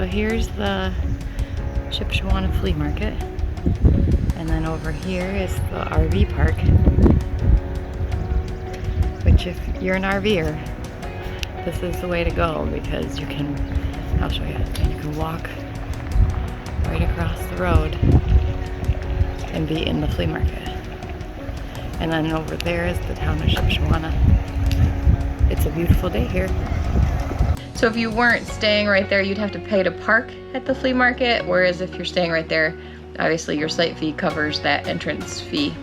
So here's the Shipshewana Flea Market, and then over here is the RV park, which if you're an RVer, this is the way to go because you can, I'll show you, you can walk right across the road and be in the flea market. And then over there is the town of Shipshewana. It's a beautiful day here. So if you weren't staying right there, you'd have to pay to park at the flea market, whereas if you're staying right there, obviously your site fee covers that entrance fee.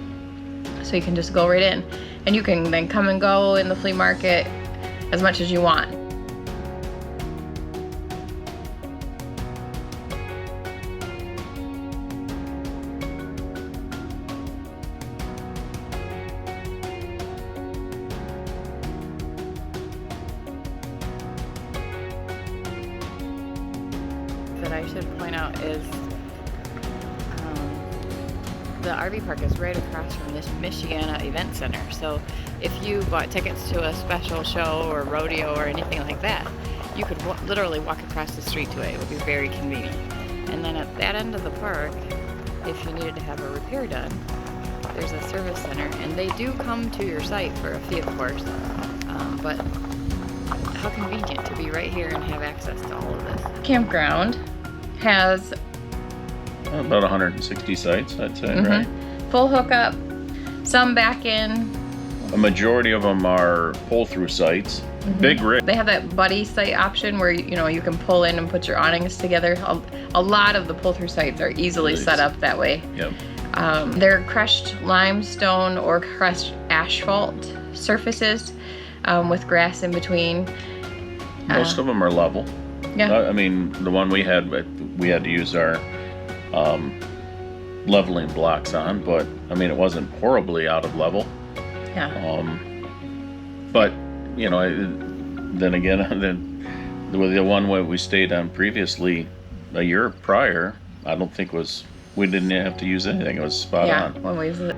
So you can just go right in, and you can then come and go in the flea market as much as you want. That I should point out is the RV park is right across from this Shipshewana Event Center. So if you bought tickets to a special show or rodeo or anything like that, you could literally walk across the street to it. It would be very convenient. And then at that end of the park, if you needed to have a repair done, there's a service center, and they do come to your site for a fee, of course. But how convenient to be right here and have access to all of this. Campground has about 160 sites, I'd say, right? Full hookup, some back in. A majority of them are pull-through sites. Big rig. They have that buddy site option where you can pull in and put your awnings together. A lot of the pull-through sites are easily set up that way. Yep. They're crushed limestone or crushed asphalt surfaces with grass in between. Most of them are level. Yeah. I mean, the one we had to use our leveling blocks on, but I mean, it wasn't horribly out of level. Yeah. But you know, then again, the one where we stayed on previously a year prior, I don't think we didn't have to use anything. It was spot on. Yeah, when we visited.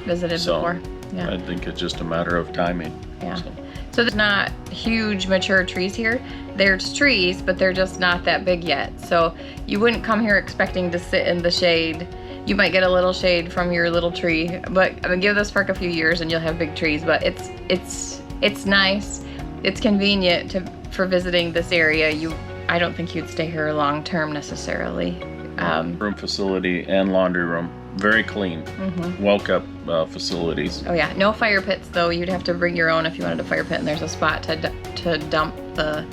Visited before. Yeah. I think it's just a matter of timing. Yeah. So there's not huge mature trees here. There's trees, but they're just not that big yet. So you wouldn't come here expecting to sit in the shade. You might get a little shade from your little tree, but I mean, give this park a few years and you'll have big trees. But it's nice. It's convenient for visiting this area. I don't think you'd stay here long term necessarily. Room facility and laundry room. Very clean, well-kept facilities. Oh yeah, no fire pits though. You'd have to bring your own if you wanted a fire pit, and there's a spot to dump the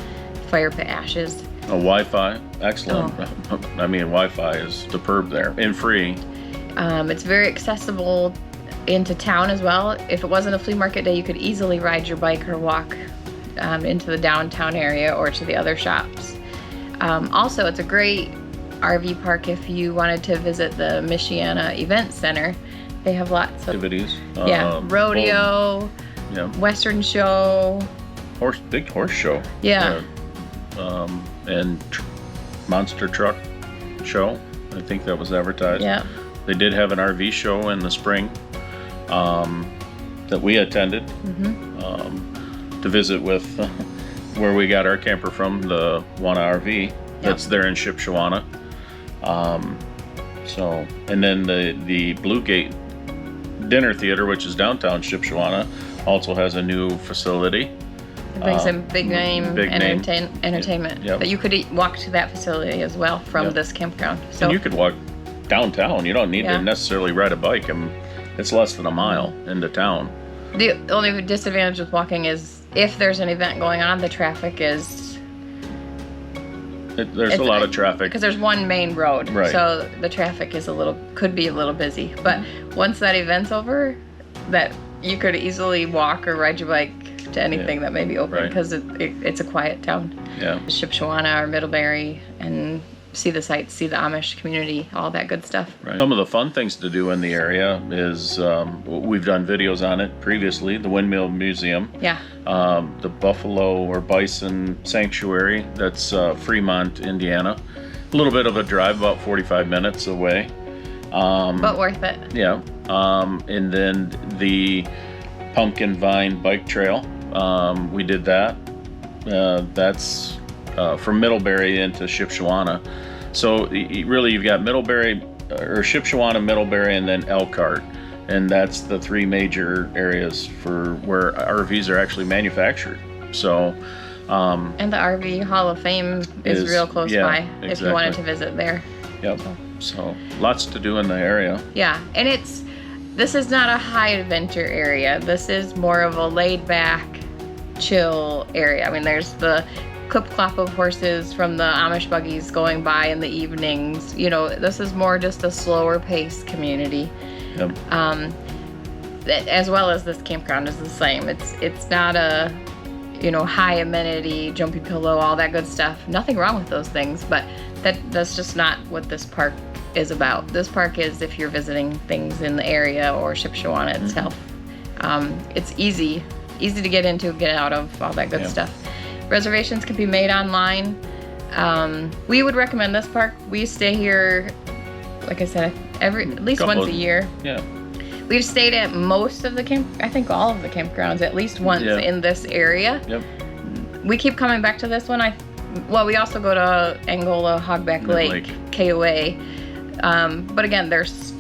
fire pit ashes. Wi-Fi, excellent. Oh. I mean, Wi-Fi is superb there and free. It's very accessible into town as well. If it wasn't a flea market day, you could easily ride your bike or walk into the downtown area or to the other shops. Also, it's a great RV park if you wanted to visit the Shipshewana Event Center. They have lots of activities. Rodeo, Western show, big horse show. Yeah. And monster truck show. I think that was advertised. Yeah. They did have an RV show in the spring that we attended to visit with where we got our camper from, the Shipshewana RV. That's there in Shipshewana. And then the Blue Gate Dinner Theater, which is downtown Shipshewana, also has a new facility. It brings some big name entertainment. Yep. But you could walk to that facility as well from this campground. So and you could walk downtown. You don't need to necessarily ride a bike. It's less than a mile into town. The only disadvantage with walking is if there's an event going on, the traffic is... There's a lot of traffic because there's one main road, right. So the traffic could be a little busy. But once that event's over, that you could easily walk or ride your bike to anything that may be open because it's a quiet town. Yeah, Shipshewana or Middlebury, and see the sights, see the Amish community, all that good stuff. Right. Some of the fun things to do in the area is we've done videos on it previously. The Windmill Museum. Yeah. The Buffalo or Bison Sanctuary. That's Fremont, Indiana. A little bit of a drive, about 45 minutes away. But worth it. Yeah. And then the Pumpkin Vine Bike Trail, we did that. That's from Middlebury into Shipshewana. So really, you've got Middlebury or Shipshewana, Middlebury, and then Elkhart, and that's the three major areas for where RVs are actually manufactured. So. And the RV Hall of Fame is real close by exactly. if you wanted to visit there. Yep. So lots to do in the area. Yeah, and this is not a high adventure area. This is more of a laid back, chill area. I mean, there's the clip clop of horses from the Amish buggies going by in the evenings. You know, this is more just a slower paced community. Yep. As well as this campground is the same. It's not a, you know, high amenity, jumpy pillow, all that good stuff. Nothing wrong with those things, but that's just not what this park is about. This park is if you're visiting things in the area or Shipshewana itself. It's easy to get into, get out of, all that good stuff. Reservations can be made online. We would recommend this park. We stay here, like I said, at least once a year. Yeah. We've stayed at most of the I think all of the campgrounds at least once in this area. Yep. We keep coming back to this one. We also go to Angola Hogback Lake, KOA. But again, there's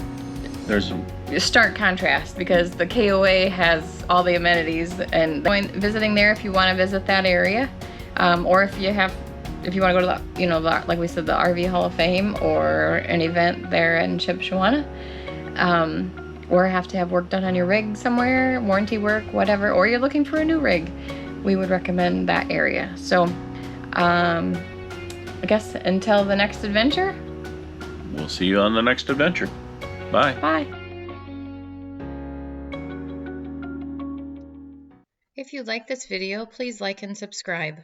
a stark contrast because the KOA has all the amenities, and visiting there if you want to visit that area, or if you want to go to the, you know, like we said, the RV Hall of Fame or an event there in Shipshewana. Or have to have work done on your rig somewhere, warranty work, whatever, or you're looking for a new rig, we would recommend that area. So, I guess until the next adventure. We'll see you on the next adventure. Bye. Bye. If you like this video, please like and subscribe.